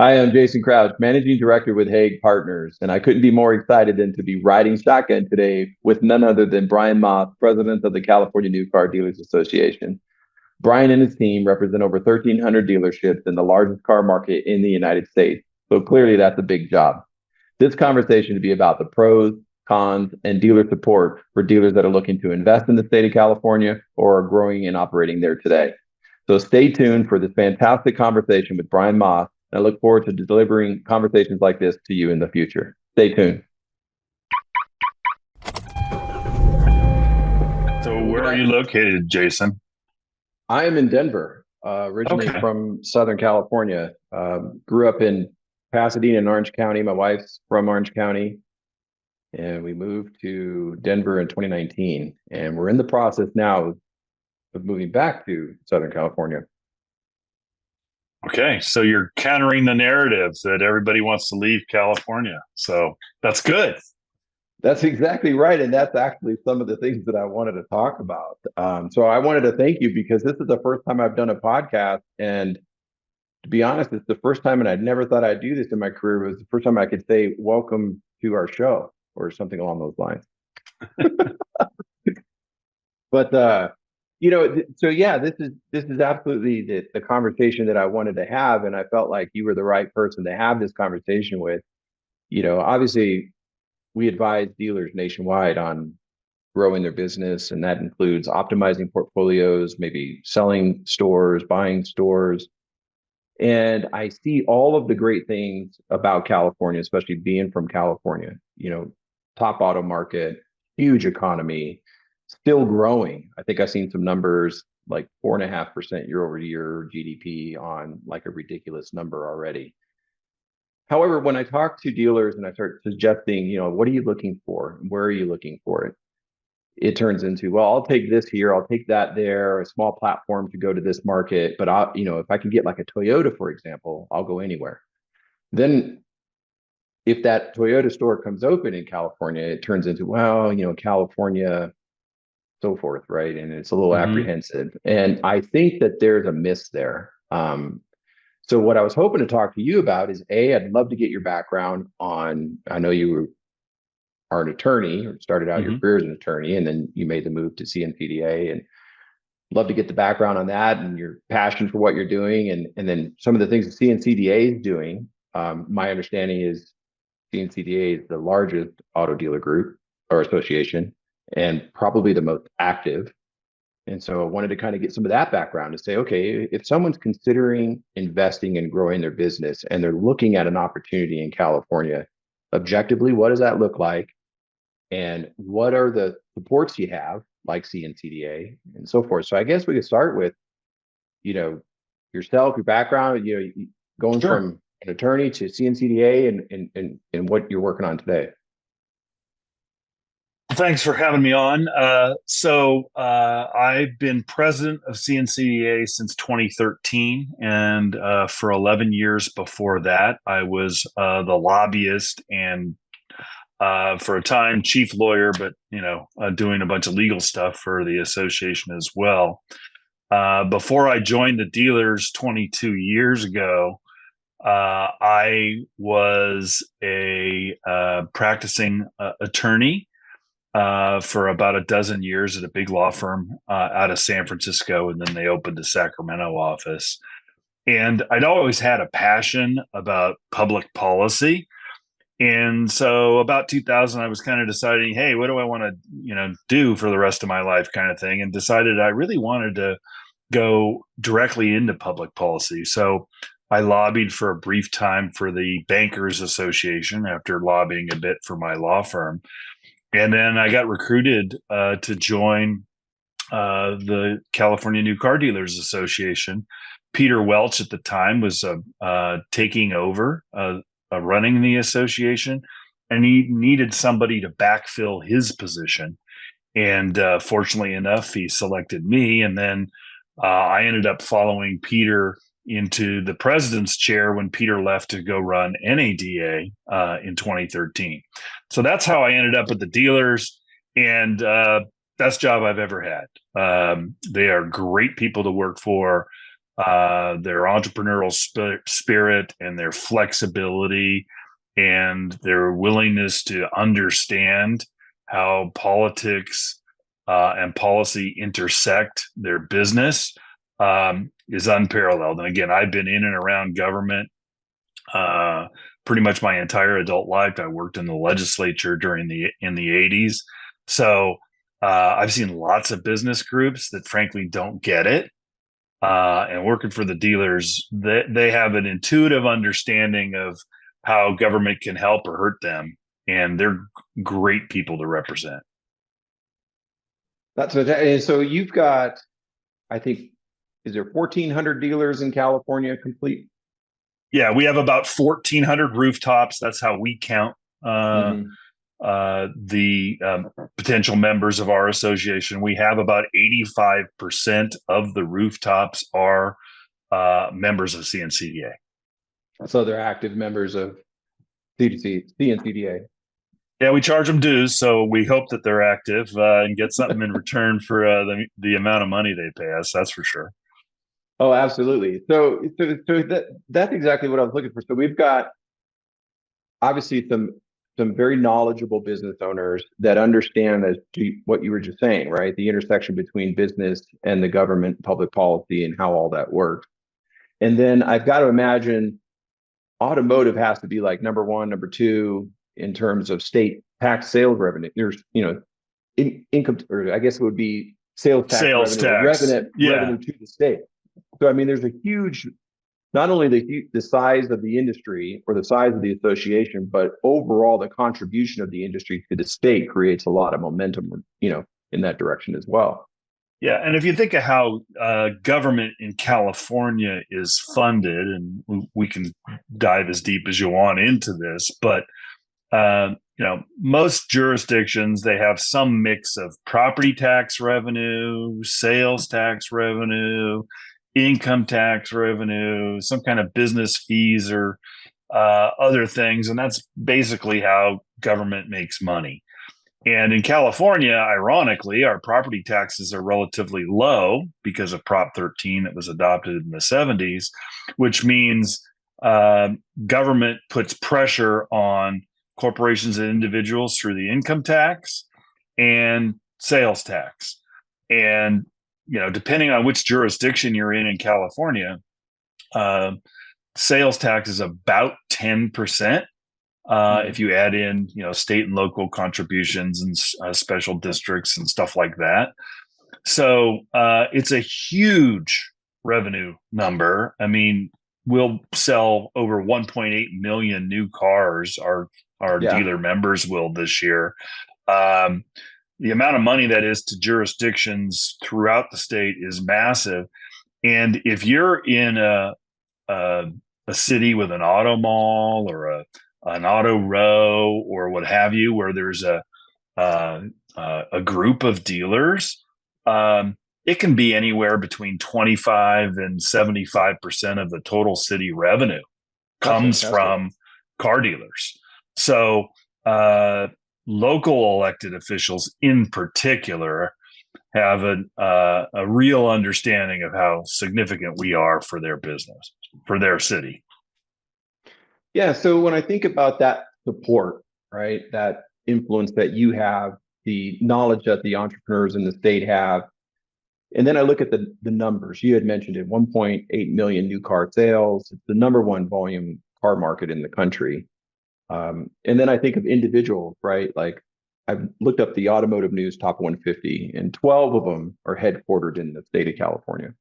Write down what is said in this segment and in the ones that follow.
Hi, I'm Jayson Crouch, Managing Director with Haig Partners, and I couldn't be more excited than to be riding shotgun today with none other than Brian Maas, President of the California New Car Dealers Association. Brian and his team represent over 1,300 dealerships in the largest car market in the United States, so clearly that's a big job. This conversation will be about the pros, cons, and dealer support for dealers that are looking to invest in the state of California or are growing and operating there today. So stay tuned for this fantastic conversation with Brian Maas. I look forward to delivering conversations like this to you in the future. Stay tuned. So where are you located, Jayson? I am in Denver, originally Okay. from Southern California. Grew up in Pasadena and Orange County. My wife's from Orange County, and we moved to Denver in 2019. And we're in the process now of moving back to Southern California. Okay. So you're countering the narrative that everybody wants to leave California. So that's good. That's exactly right. And that's actually some of the things that I wanted to talk about. So I wanted to thank you because this is the first time I've done a podcast. And to be honest, it's the first time, and I never thought I'd do this in my career. It was the first time I could say, welcome to our show or something along those lines. But, so yeah, this is absolutely the conversation that I wanted to have. And I felt like you were the right person to have this conversation with. Obviously, we advise dealers nationwide on growing their business, and that includes optimizing portfolios, maybe selling stores, buying stores. And I see all of the great things about California, especially being from California, top auto market, huge economy, still growing. I think I've seen some numbers like 4.5% year over year GDP on like a ridiculous number already. However, when I talk to dealers and I start suggesting, what are you looking for? Where are you looking for it? It turns into, well, I'll take this here, I'll take that there, a small platform to go to this market. But if I can get like a Toyota, for example, I'll go anywhere. Then if that Toyota store comes open in California, it turns into, well, California, so forth, right? And it's a little Hmm. apprehensive. And I think that there's a miss there. So what I was hoping to talk to you about is I'd love to get your background on, I know you are an attorney or started out your Hmm. career as an attorney, and then you made the move to CNCDA, and love to get the background on that and your passion for what you're doing. And then some of the things the CNCDA is doing. My understanding is CNCDA is the largest auto dealer group or association and probably the most active. And so I wanted to kind of get some of that background to say, okay, if someone's considering investing and growing their business and they're looking at an opportunity in California, objectively, what does that look like? And what are the supports you have, like CNCDA and so forth? So I guess we could start with, you know, yourself, your background, going Sure. from an attorney to CNCDA and what you're working on today. Thanks for having me on. I've been president of CNCDA since 2013, and for 11 years before that, I was the lobbyist and for a time chief lawyer, but doing a bunch of legal stuff for the association as well. Before I joined the dealers 22 years ago, I was a practicing attorney for about a dozen years at a big law firm out of San Francisco, and then they opened a Sacramento office. And I'd always had a passion about public policy. And so about 2000, I was kind of deciding, hey, what do I want to, do for the rest of my life kind of thing, and decided I really wanted to go directly into public policy. So I lobbied for a brief time for the Bankers Association after lobbying a bit for my law firm. And then I got recruited to join the California New Car Dealers Association. Peter Welch at the time was taking over running the association, and he needed somebody to backfill his position. And fortunately enough, he selected me. And then I ended up following Peter into the president's chair when Peter left to go run NADA in 2013. So that's how I ended up at the dealers, and best job I've ever had. They are great people to work for. their entrepreneurial spirit and their flexibility and their willingness to understand how politics and policy intersect their business is unparalleled. And again, I've been in and around government pretty much my entire adult life. I worked in the legislature in the 80s. So I've seen lots of business groups that frankly don't get it. And working for the dealers, they have an intuitive understanding of how government can help or hurt them. And they're great people to represent. That's what, and so you've got, I think, is there 1,400 dealers in California complete? Yeah, we have about 1,400 rooftops. That's how we count the potential members of our association. We have about 85% of the rooftops are members of CNCDA. So they're active members of CNCDA. Yeah, we charge them dues, so we hope that they're active and get something in return for the amount of money they pay us. That's for sure. Oh, absolutely. So that's exactly what I was looking for. So we've got obviously some very knowledgeable business owners that understand as to what you were just saying, right? The intersection between business and the government, public policy, and how all that works. And then I've got to imagine automotive has to be like number one, number two in terms of state tax sales revenue. There's, income, or I guess it would be sales tax revenue to the state. So, I mean, there's a huge, not only the size of the industry or the size of the association, but overall the contribution of the industry to the state creates a lot of momentum, in that direction as well. Yeah, and if you think of how government in California is funded, and we can dive as deep as you want into this, but most jurisdictions, they have some mix of property tax revenue, sales tax revenue, income tax revenue, some kind of business fees or other things. And that's basically how government makes money. And in California, ironically, our property taxes are relatively low because of Prop 13 that was adopted in the 70s, which means government puts pressure on corporations and individuals through the income tax and sales tax. And depending on which jurisdiction you're in California, sales tax is about 10%. If you add in, state and local contributions and special districts and stuff like that. So it's a huge revenue number. I mean, we'll sell over 1.8 million new cars. Our dealer members will this year. The amount of money that is to jurisdictions throughout the state is massive. And if you're in a city with an auto mall or an auto row or what have you, where there's a group of dealers, it can be anywhere between 25 and 75% of the total city revenue comes from car dealers. So local elected officials in particular have a real understanding of how significant we are for their business, for their city. Yeah. So when I think about that support, right, that influence that you have, the knowledge that the entrepreneurs in the state have, and then I look at the numbers. You had mentioned it, 1.8 million new car sales. It's the number one volume car market in the country. And then I think of individuals, right? Like I've looked up the automotive news top 150, and 12 of them are headquartered in the state of California.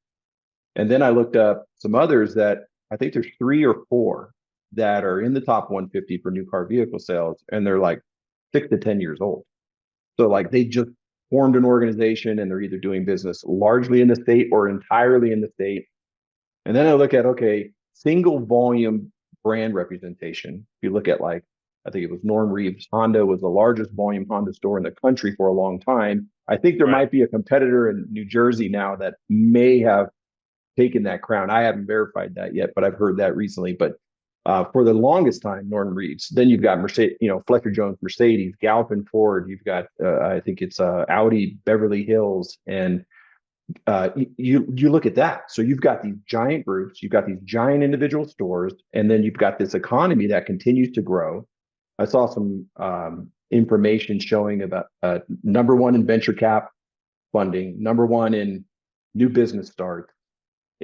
And then I looked up some others that I think there's 3 or 4 that are in the top 150 for new car vehicle sales, and they're like 6 to 10 years old. So like they just formed an organization and they're either doing business largely in the state or entirely in the state. And then I look at, okay, single volume brand representation. If you look at like, I think it was Norm Reeves, Honda was the largest volume Honda store in the country for a long time. I think there might be a competitor in New Jersey now that may have taken that crown. I haven't verified that yet, but I've heard that recently. But for the longest time, Norm Reeves. Then you've got Mercedes, Fletcher Jones, Mercedes, Galpin Ford. You've got, I think it's Audi, Beverly Hills, and you look at that. So you've got these giant groups, you've got these giant individual stores, and then you've got this economy that continues to grow. I saw some information showing about number one in venture cap funding, number one in new business starts,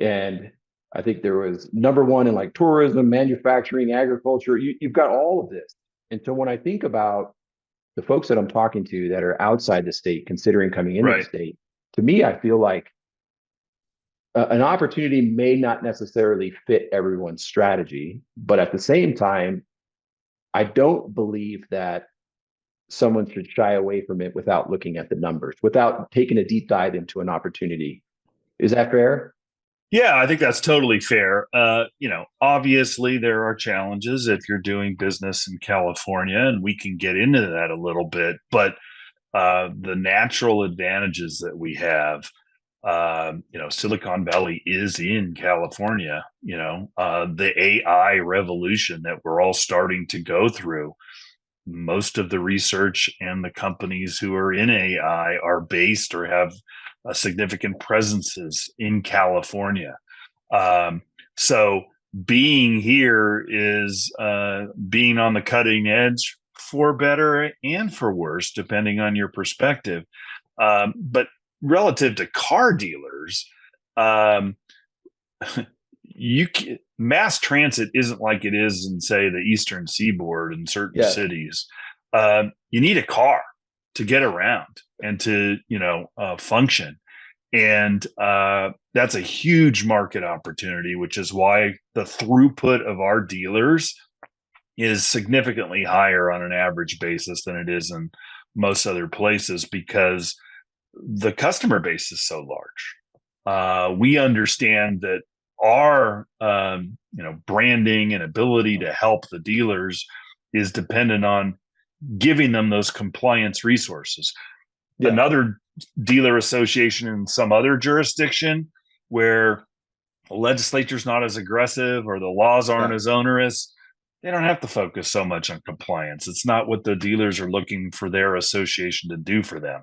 and I think there was number one in like tourism, manufacturing, agriculture. You've got all of this. And so when I think about the folks that I'm talking to that are outside the state, considering coming into the Right. state, to me, I feel like an opportunity may not necessarily fit everyone's strategy, but at the same time, I don't believe that someone should shy away from it without looking at the numbers, without taking a deep dive into an opportunity. Is that fair? Yeah, I think that's totally fair. Obviously there are challenges if you're doing business in California, and we can get into that a little bit. But the natural advantages that we have, Silicon Valley is in California. The AI revolution that we're all starting to go through. Most of the research and the companies who are in AI are based or have significant presences in California. So being here is being on the cutting edge for better and for worse, depending on your perspective. But relative to car dealers, um, mass transit isn't like it is in, say, the Eastern Seaboard in certain Yes. cities. You need a car to get around and to function, and that's a huge market opportunity, which is why the throughput of our dealers is significantly higher on an average basis than it is in most other places, because the customer base is so large. We understand that our branding and ability to help the dealers is dependent on giving them those compliance resources. Yeah. Another dealer association in some other jurisdiction where the legislature's not as aggressive or the laws aren't as onerous, they don't have to focus so much on compliance. It's not what the dealers are looking for their association to do for them.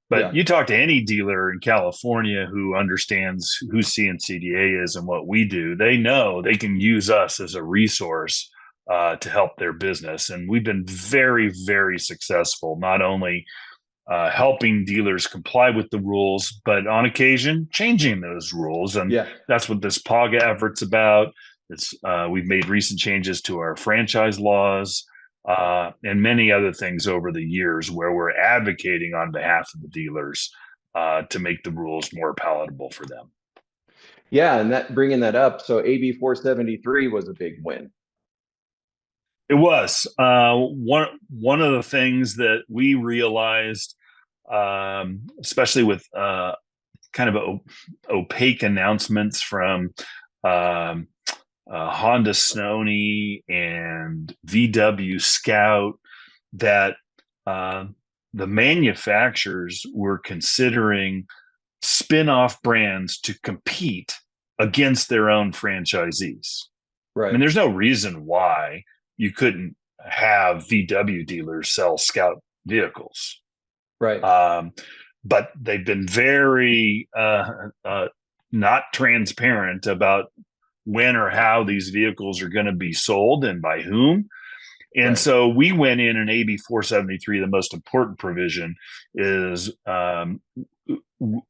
But you talk to any dealer in California who understands who CNCDA is and what we do, they know they can use us as a resource to help their business. And we've been very, very successful, not only helping dealers comply with the rules, but on occasion changing those rules. And that's what this PAGA effort's about. We've made recent changes to our franchise laws and many other things over the years where we're advocating on behalf of the dealers to make the rules more palatable for them. Yeah, and that bringing that up, so AB 473 was a big win. It was one of the things that we realized, especially with kind of opaque announcements from Honda Stoney and VW Scout, that the manufacturers were considering spin-off brands to compete against their own franchisees. Right. I mean, there's no reason why you couldn't have VW dealers sell Scout vehicles. Right. But they've been very not transparent about when or how these vehicles are going to be sold and by whom. And so we went in AB 473. The most important provision is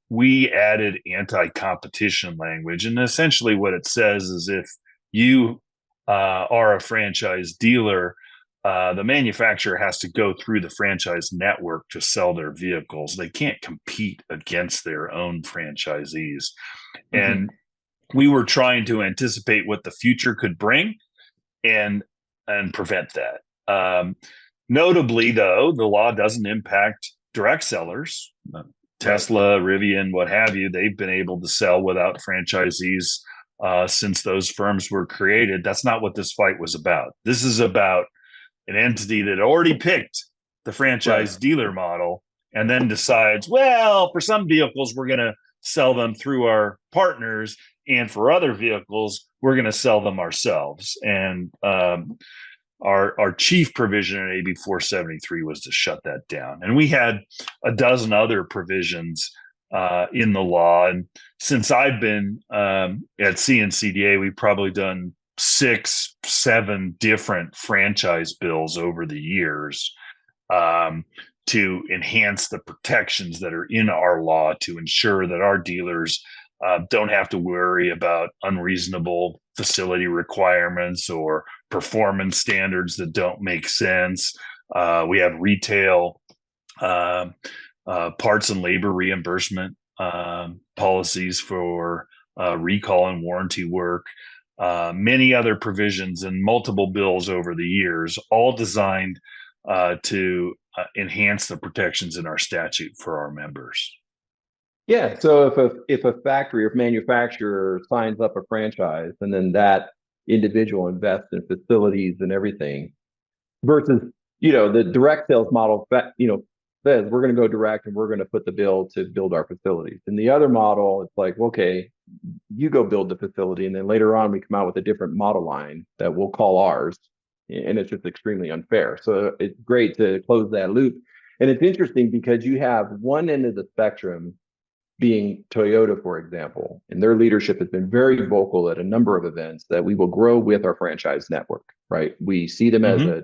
we added anti-competition language. And essentially what it says is if you are a franchise dealer, the manufacturer has to go through the franchise network to sell their vehicles. They can't compete against their own franchisees. Mm-hmm. And we were trying to anticipate what the future could bring and prevent that. Notably, though, the law doesn't impact direct sellers. Tesla, Rivian, what have you. They've been able to sell without franchisees since those firms were created. That's not what this fight was about. This is about an entity that already picked the franchise dealer model and then decides, well, for some vehicles, we're going to sell them through our partners, and for other vehicles, we're going to sell them ourselves. And our chief provision in AB 473 was to shut that down. And we had a dozen other provisions in the law. And since I've been at CNCDA, we've probably done 6, 7 different franchise bills over the years um, to enhance the protections that are in our law to ensure that our dealers don't have to worry about unreasonable facility requirements or performance standards that don't make sense. We have retail parts and labor reimbursement policies for recall and warranty work, many other provisions and multiple bills over the years, all designed to enhance the protections in our statute for our members. Yeah. So if a factory or manufacturer signs up a franchise and then that individual invests in facilities and everything versus, the direct sales model, says we're going to go direct and we're going to put the bill to build our facilities. And the other model, it's like, okay, you go build the facility. And then later on, we come out with a different model line that we'll call ours. And it's just extremely unfair. So it's great to close that loop. And it's interesting because you have one end of the spectrum being Toyota, for example, and their leadership has been very vocal at a number of events that we will grow with our franchise network, right? We see them as a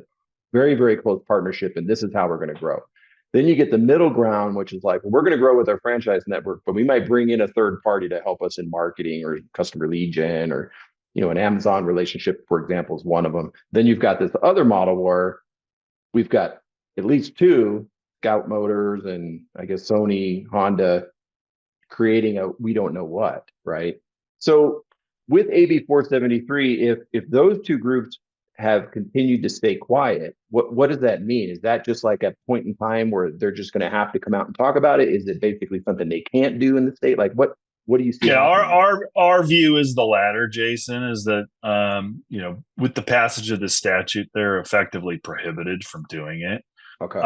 very, very close partnership, and this is how we're going to grow. Then you get the middle ground, which is like, we're going to grow with our franchise network, but we might bring in a third party to help us in marketing or customer lead gen or, an Amazon relationship, for example, is one of them. Then you've got this other model where we've got at least two, Scout Motors and I guess Sony, Honda, creating a we don't know what, right? So with AB 473, if those two groups have continued to stay quiet, what does that mean? Is that just like a point in time where they're just going to have to come out and talk about it? Is it basically something they can't do in the state? Like what do you see? Yeah, our view is the latter, Jason, is that with the passage of the statute, they're effectively prohibited from doing it. Okay.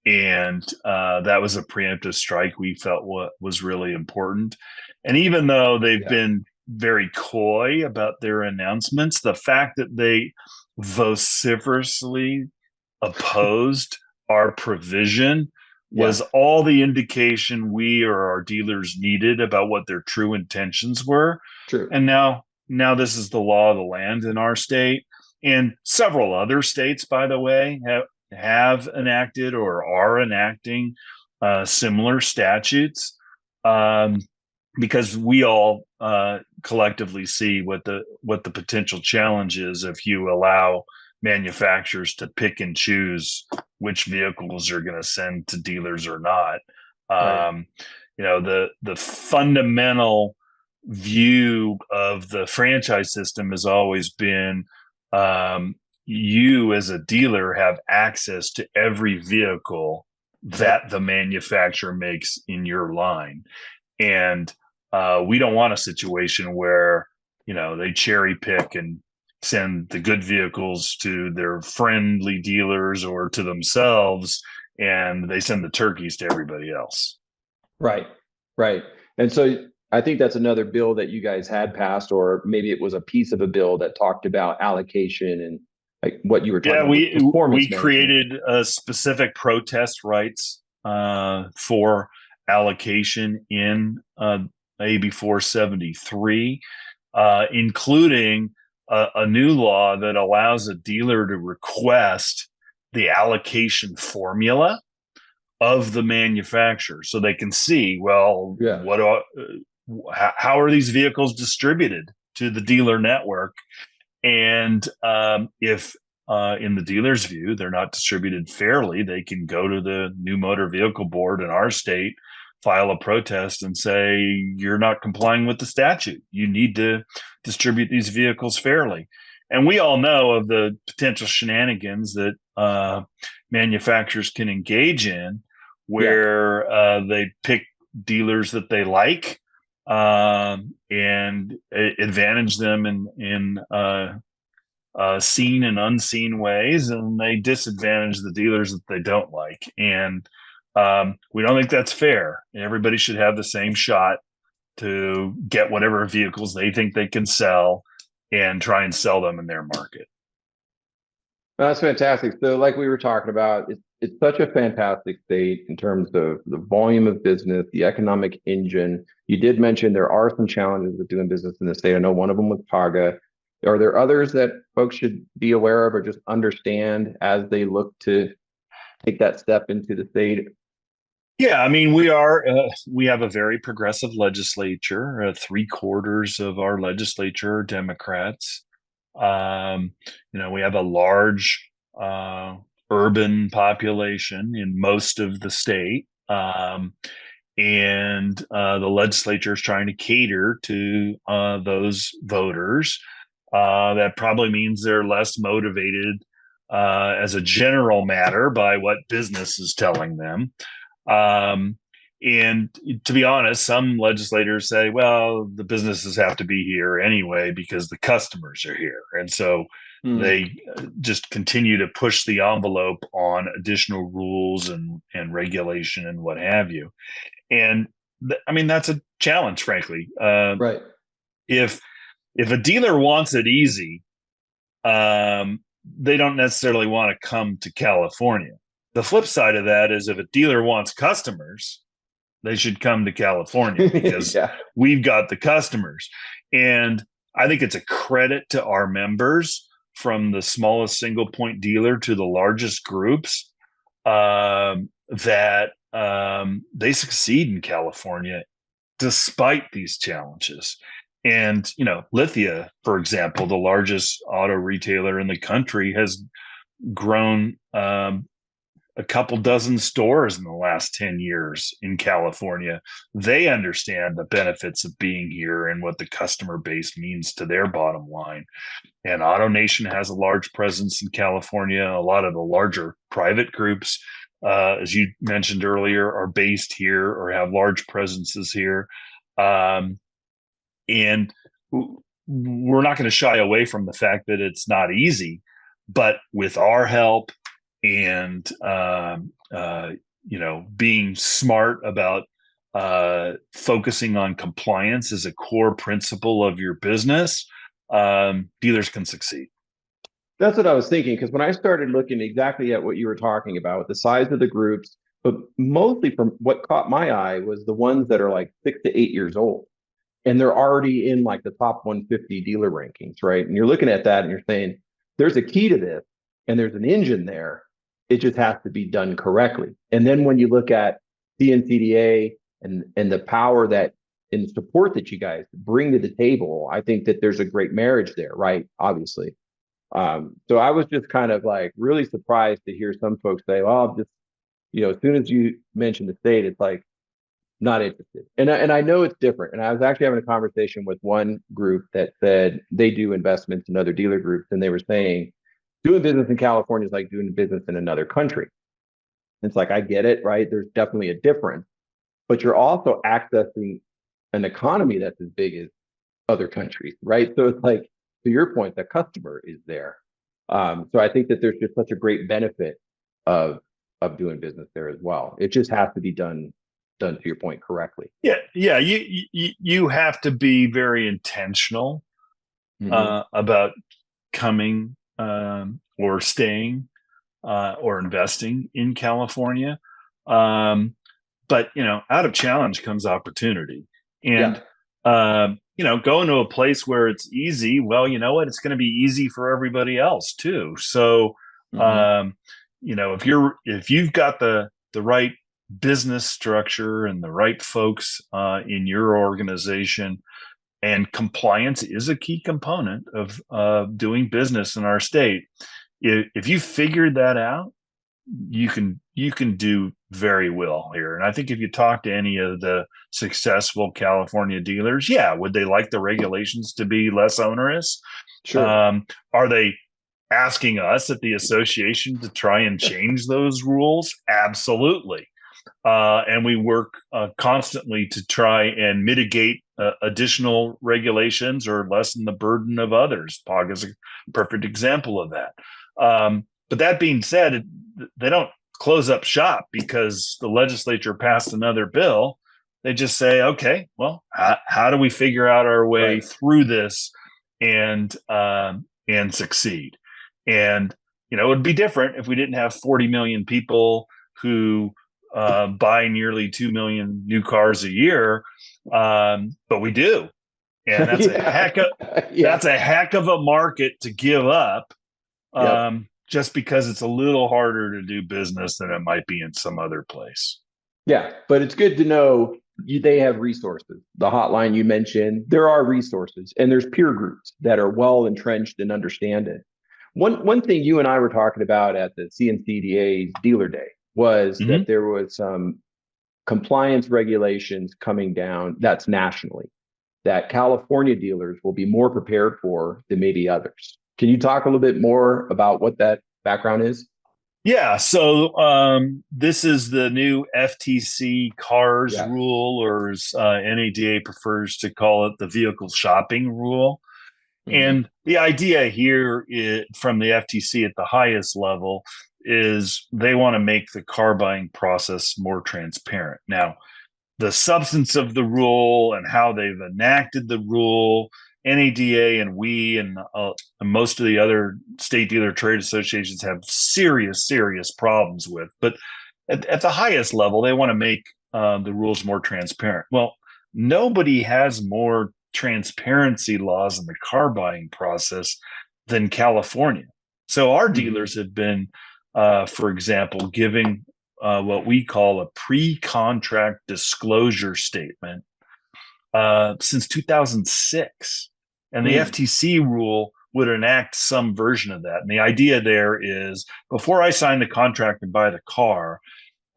And that was a preemptive strike we felt was really important. And even though they've been very coy about their announcements, the fact that they vociferously opposed our provision was all the indication we or our dealers needed about what their true intentions were. True. And now this is the law of the land in our state. And several other states, by the way, have enacted or are enacting similar statutes because we all collectively see what the potential challenge is if you allow manufacturers to pick and choose which vehicles are going to send to dealers or not. Right. The fundamental view of the franchise system has always been you as a dealer have access to every vehicle that the manufacturer makes in your line. And we don't want a situation where, they cherry pick and send the good vehicles to their friendly dealers or to themselves, and they send the turkeys to everybody else. Right. And so I think that's another bill that you guys had passed, or maybe it was a piece of a bill that talked about allocation and like what you were talking about. We created a specific protest rights for allocation in AB 473, including a new law that allows a dealer to request the allocation formula of the manufacturer, so they can see, how are these vehicles distributed to the dealer network, and if in the dealer's view they're not distributed fairly, they can go to the New Motor Vehicle Board in our state, file a protest and say, you're not complying with the statute. You need to distribute these vehicles fairly. And we all know of the potential shenanigans that manufacturers can engage in where they pick dealers that they like and advantage them in seen and unseen ways, and they disadvantage the dealers that they don't like. And we don't think that's fair. Everybody should have the same shot to get whatever vehicles they think they can sell and try and sell them in their market. That's fantastic. So, like we were talking about, it's such a fantastic state in terms of the volume of business, the economic engine. You did mention there are some challenges with doing business in the state. I know one of them was PAGA. Are there others that folks should be aware of or just understand as they look to take that step into the state? Yeah, I mean, we have a very progressive legislature. Three-quarters of our legislature are Democrats. Um, we have a large urban population in most of the state. And the legislature is trying to cater to those voters. That probably means they're less motivated as a general matter by what business is telling them. Um, and to be honest, some legislators say, well, the businesses have to be here anyway because the customers are here. And so Hmm. they just continue to push the envelope on additional rules and regulation and what have you. And I mean, that's a challenge, frankly. Right. If a dealer wants it easy, they don't necessarily want to come to California. The flip side of that is if a dealer wants customers, they should come to California because Yeah. we've got the customers. And I think it's a credit to our members from the smallest single point dealer to the largest groups that they succeed in California despite these challenges. And, Lithia, for example, the largest auto retailer in the country, has grown a couple dozen stores in the last 10 years in California. They understand the benefits of being here and what the customer base means to their bottom line. And AutoNation has a large presence in California. A lot of the larger private groups, as you mentioned earlier, are based here or have large presences here. And we're not going to shy away from the fact that it's not easy, but with our help and being smart about focusing on compliance as a core principle of your business, dealers can succeed. That's what I was thinking because when I started looking exactly at what you were talking about, the size of the groups, but mostly from what caught my eye was the ones that are like 6 to 8 years old and they're already in like the top 150 dealer rankings, right? And you're looking at that and you're saying, there's a key to this and there's an engine there. It just has to be done correctly. And then when you look at CNCDA and the power that and support that you guys bring to the table, I think that there's a great marriage there, right? Obviously. So I was just kind of like really surprised to hear some folks say, "Oh, I'm just as soon as you mention the state, it's like not interested." And I know it's different. And I was actually having a conversation with one group that said they do investments in other dealer groups, and they were saying doing business in California is like doing business in another country. It's like I get it, right? There's definitely a difference, but you're also accessing an economy that's as big as other countries, right? So it's like to your point, the customer is there. So I think that there's just such a great benefit of doing business there as well. It just has to be done to your point correctly. Yeah. You have to be very intentional Mm-hmm. about coming or staying or investing in California. But out of challenge comes opportunity, and Yeah. going to a place where it's easy. Well, you know what? It's going to be easy for everybody else too. So, Mm-hmm. um, if you've got the right business structure and the right folks in your organization, and compliance is a key component of doing business in our state. If you figured that out, you can do very well here. And I think if you talk to any of the successful California dealers, yeah, would they like the regulations to be less onerous? Sure. Are they asking us at the association to try and change those rules? Absolutely. And we work constantly to try and mitigate additional regulations or lessen the burden of others. POG is a perfect example of that. But that being said, they don't close up shop because the legislature passed another bill. They just say, okay, well, how do we figure out our way Right. through this and succeed? And it would be different if we didn't have 40 million people who buy nearly 2 million new cars a year. But we do. And Yeah. that's Yeah. a heck of a market to give up, Yep. just because it's a little harder to do business than it might be in some other place. Yeah. But it's good to know they have resources. The hotline you mentioned, there are resources, and there's peer groups that are well entrenched and understand it. One thing you and I were talking about at the CNCDA's dealer day was Mm-hmm. that there was some compliance regulations coming down that's nationally that California dealers will be more prepared for than maybe others. Can you talk a little bit more about what that background is? Yeah, so this is the new FTC cars Yeah. rule, or as NADA prefers to call it, the vehicle shopping rule. Mhm. And the idea here from the FTC at the highest level is they want to make the car buying process more transparent. Now, the substance of the rule and how they've enacted the rule, NADA and we and most of the other state dealer trade associations have serious, serious problems with. But at the highest level, they want to make the rules more transparent. Well, nobody has more transparency laws in the car buying process than California. So our Mhm. dealers have been, for example, giving what we call a pre-contract disclosure statement since 2006, and the Mm. FTC rule would enact some version of that. And the idea there is, before I sign the contract and buy the car,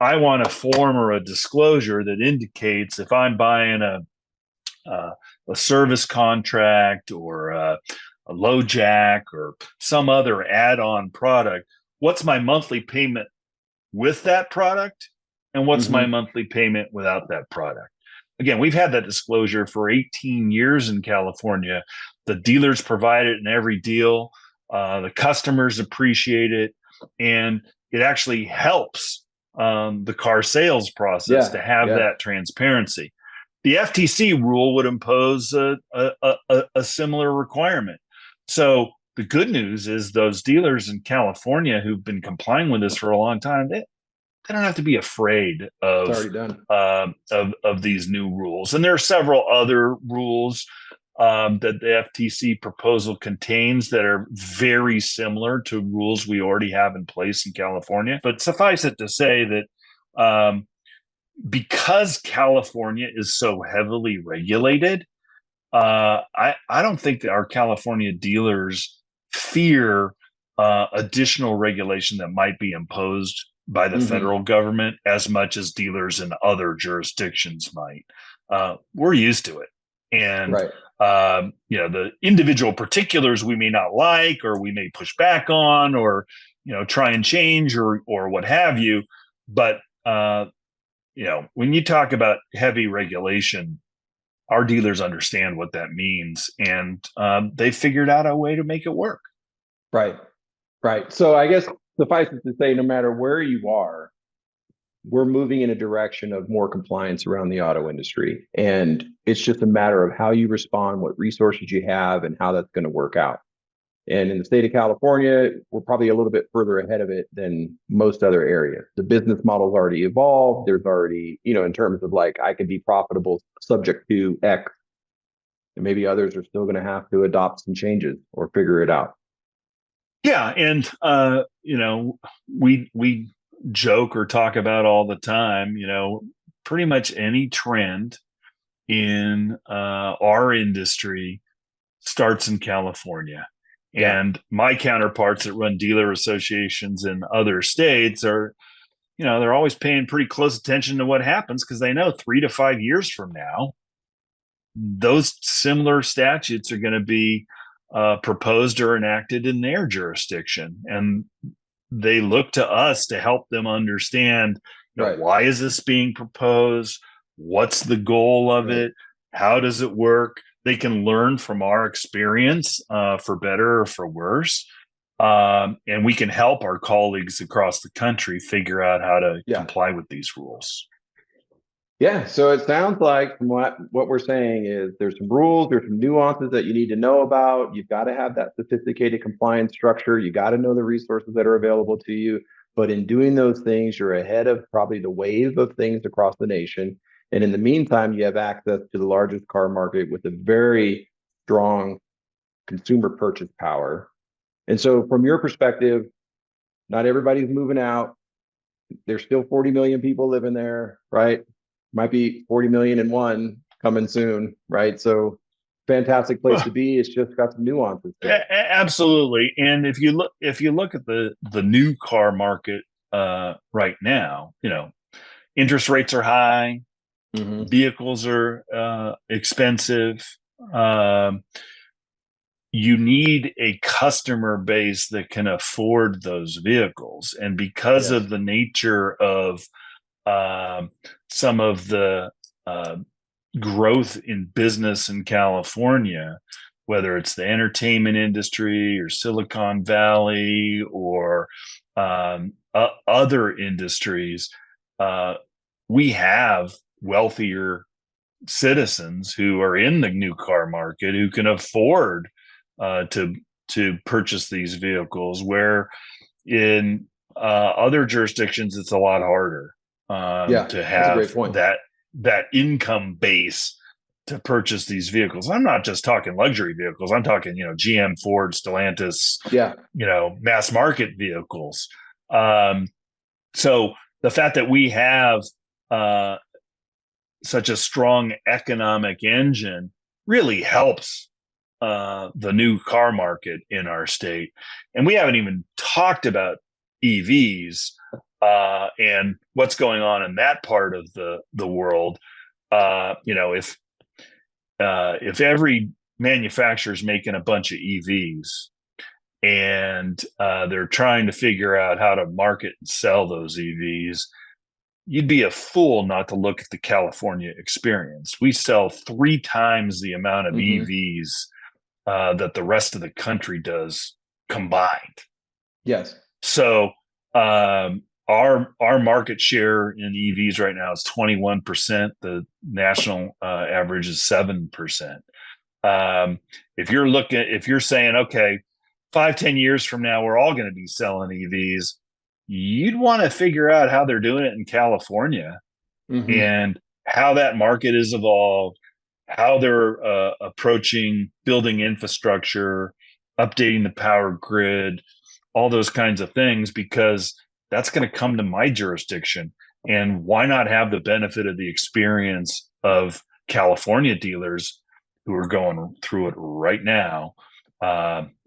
I want a form or a disclosure that indicates if I'm buying uh, a service contract or a low jack or some other add-on product, what's my monthly payment with that product and what's my Mhm. monthly payment without that product. Again, we've had that disclosure for 18 years in California. The dealers provide it in every deal. The customers appreciate it, and it actually helps the car sales process to Yeah. have Yeah. that transparency. The FTC rule would impose a similar requirement. So the good news is those dealers in California who've been complying with this for a long time, they don't have to be afraid It's already done. of these new rules. And there are several other rules that the FTC proposal contains that are very similar to rules we already have in place in California. But suffice it to say that because California is so heavily regulated, I don't think that our California dealers fear additional regulation that might be imposed by the Mhm. federal government as much as dealers in other jurisdictions might. We're used to it, and Right. the individual particulars we may not like, or we may push back on, or try and change, or what have you. But when you talk about heavy regulation, our dealers understand what that means, and they figured out a way to make it work. Right. Right. So I guess suffice it to say, no matter where you are, we're moving in a direction of more compliance around the auto industry. And it's just a matter of how you respond, what resources you have, and how that's going to work out. And in the state of California, we're probably a little bit further ahead of it than most other areas. The business model's already evolved. There's already, in terms of like, I could be profitable subject to X, and maybe others are still going to have to adopt some changes or figure it out. Yeah, and we joke or talk about all the time. Pretty much any trend in our industry starts in California. Yeah. And my counterparts that run dealer associations in other states are, they're always paying pretty close attention to what happens because they know 3 to 5 years from now, those similar statutes are going to be proposed or enacted in their jurisdiction. And they look to us to help them understand, Right. why is this being proposed? What's the goal of Right. it? How does it work? They can learn from our experience, for better or for worse. And we can help our colleagues across the country figure out how to Yeah. comply with these rules. Yeah, so it sounds like from what we're saying is there's some rules, there's some nuances that you need to know about. You've got to have that sophisticated compliance structure. You got to know the resources that are available to you. But in doing those things, you're ahead of probably the wave of things across the nation. And in the meantime, you have access to the largest car market with a very strong consumer purchase power. And so, from your perspective, not everybody's moving out. There's still 40 million people living there, right? Might be 40 million and one coming soon, right? So fantastic place to Well, be. It's just got some nuances to it. absolutely. And if you look at the new car market right now, interest rates are high, Mm-hmm. vehicles are expensive. Um, you need a customer base that can afford those vehicles, and because Yes. of the nature of um, some of the uh, growth in business in California, whether it's the entertainment industry or Silicon Valley or other industries, uh, we have wealthier citizens who are in the new car market who can afford to purchase these vehicles. Where in other jurisdictions, it's a lot harder Yeah, to that's a have great point. that income base to purchase these vehicles. I'm not just talking luxury vehicles. I'm talking, GM, Ford, Stellantis, Yeah. mass market vehicles. Um, so the fact that we have uh, such a strong economic engine really helps the new car market in our state. And we haven't even talked about EVs and what's going on in that part of the world. If every manufacturer is making a bunch of EVs and they're trying to figure out how to market and sell those EVs, you'd be a fool not to look at the California experience. We sell 3 times the amount of Mm-hmm. EVs that the rest of the country does combined. Yes. So our market share in EVs right now is 21%. The national average is 7%. Um, if you're saying, okay, 5, 10 years from now, we're all going to be selling EVs, you'd want to figure out how they're doing it in California Mm-hmm. and how that market is evolved, how they're approaching building infrastructure, updating the power grid, all those kinds of things, because that's going to come to my jurisdiction. And why not have the benefit of the experience of California dealers who are going through it right now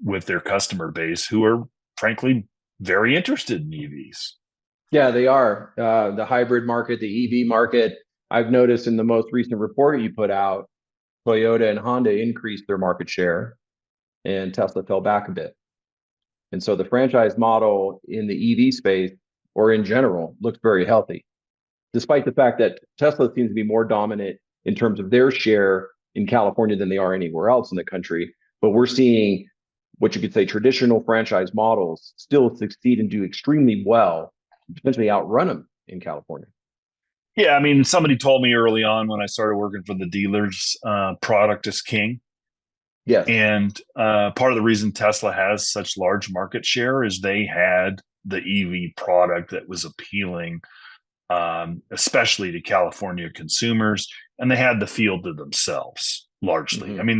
with their customer base who are, frankly, very interested in EVs? Yeah, they are. The hybrid market, the EV market. I've noticed in the most recent report you put out, Toyota and Honda increased their market share and Tesla fell back a bit. And so the franchise model in the EV space or in general looks very healthy, despite the fact that Tesla seems to be more dominant in terms of their share in California than they are anywhere else in the country. But we're seeing what you could say traditional franchise models still succeed and do extremely well, potentially outrun them in California. Yeah, I mean, somebody told me early on when I started working for the dealers, product is king. Yes. And part of the reason Tesla has such large market share is they had the EV product that was appealing, especially to California consumers, and they had the field to themselves largely. I Mm-hmm. mean,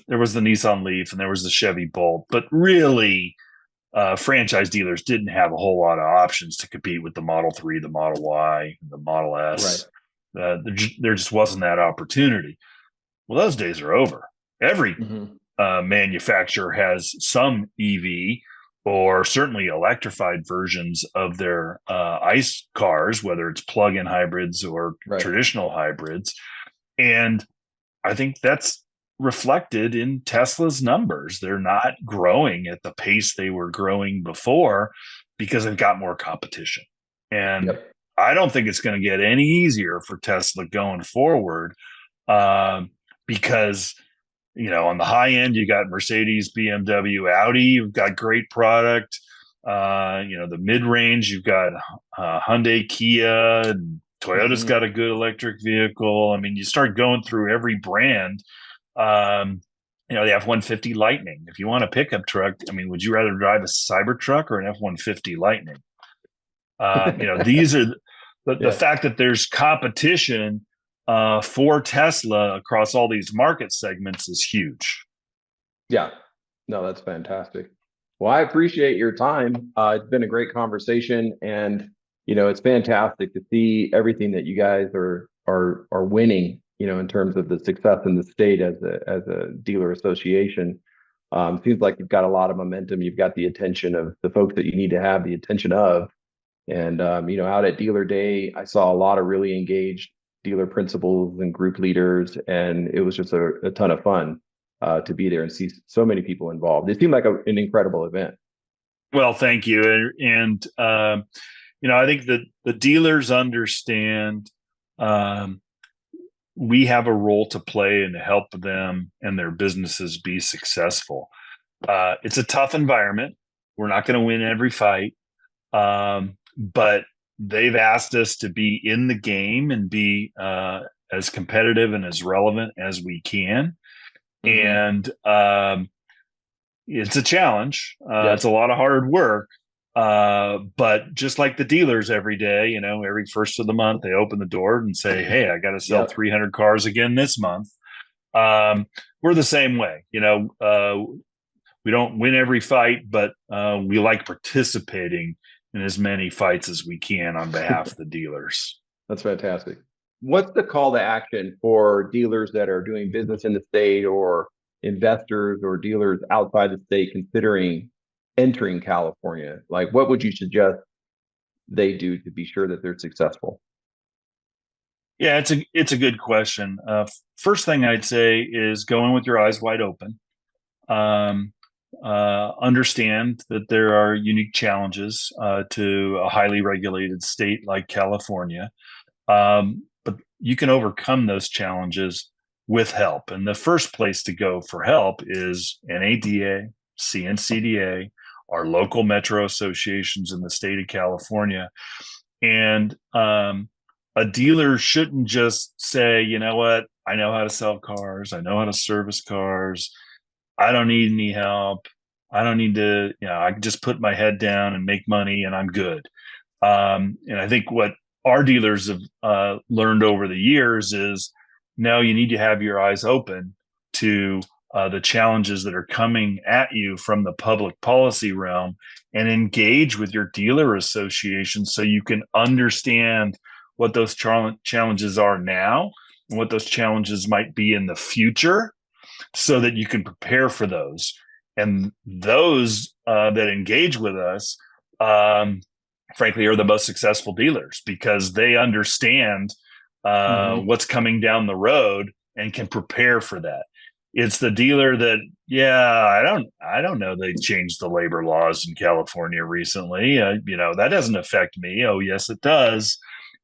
there was the Nissan Leaf and there was the Chevy Bolt, but really, franchise dealers didn't have a whole lot of options to compete with the Model 3, the Model Y, the Model Right. S. There just wasn't that opportunity. Well, those days are over. Every Mm-hmm. manufacturer has some EV or certainly electrified versions of their ICE cars, whether it's plug-in hybrids or Right. traditional hybrids. And I think that's reflected in Tesla's numbers. They're not growing at the pace they were growing before because they've got more competition. And Yep. I don't think it's going to get any easier for Tesla going forward, um, because on the high end you got Mercedes, BMW, Audi. You've got great product. The mid range you've got Hyundai, Kia, and Toyota's Hmm. got a good electric vehicle. I mean, you start going through every brand. Um, the F-150 Lightning. If you want a pickup truck, I mean, would you rather drive a Cybertruck or an F-150 Lightning? These are the Yeah. fact that there's competition for Tesla across all these market segments is huge. Yeah. No, that's fantastic. Well, I appreciate your time. It's been a great conversation, and it's fantastic to see everything that you guys are winning. In terms of the success in the state as a dealer association. Seems like you've got a lot of momentum. You've got the attention of the folks that you need to have the attention of. And out at Dealer Day, I saw a lot of really engaged dealer principals and group leaders, and it was just a ton of fun to be there and see so many people involved. It seemed like an incredible event. Well, thank you, and I think that the dealers understand um, we have a role to play and to help them and their businesses be successful. It's a tough environment. We're not going to win every fight, but they've asked us to be in the game and be as competitive and as relevant as we can. Hmm. And it's a challenge. It's a Yep. lot of hard work. But just like the dealers every day, every first of the month, they open the door and say, "Hey, I got to sell Yep. 300 cars again this month." Um, we're the same way. We don't win every fight, but we like participating in as many fights as we can on behalf of the dealers. That's fantastic. What's the call to action for dealers that are doing business in the state, or investors or dealers outside the state considering entering California? Like, what would you suggest they do to be sure that they're successful? Yeah, it's a good question. First thing I'd say is go in with your eyes wide open. Um, Understand that there are unique challenges to a highly regulated state like California, but you can overcome those challenges with help. And the first place to go for help is NADA, CNCDA, our local metro associations in the state of California. And a dealer shouldn't just say, you know what, I know how to sell cars, I know how to service cars, I don't need any help. I don't need to, I can just put my head down and make money and I'm good. And I think what our dealers have learned over the years is now you need to have your eyes open to the challenges that are coming at you from the public policy realm and engage with your dealer association so you can understand what those challenges are now and what those challenges might be in the future so that you can prepare for those. And those that engage with us, frankly, are the most successful dealers because they understand Hmm. what's coming down the road and can prepare for that. It's the dealer that, yeah, I don't know. They changed the labor laws in California recently. That doesn't affect me. Oh, yes, it does.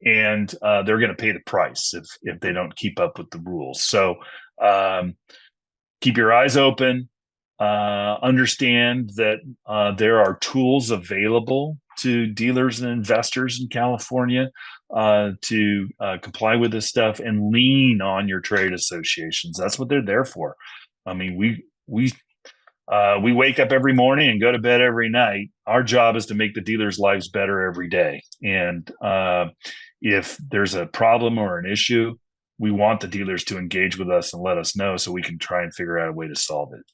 And they're going to pay the price if they don't keep up with the rules. So, keep your eyes open. Understand that there are tools available to dealers and investors in California to comply with this stuff, and lean on your trade associations. That's what they're there for. I mean, we wake up every morning and go to bed every night. Our job is to make the dealers' lives better every day. And if there's a problem or an issue, we want the dealers to engage with us and let us know so we can try and figure out a way to solve it.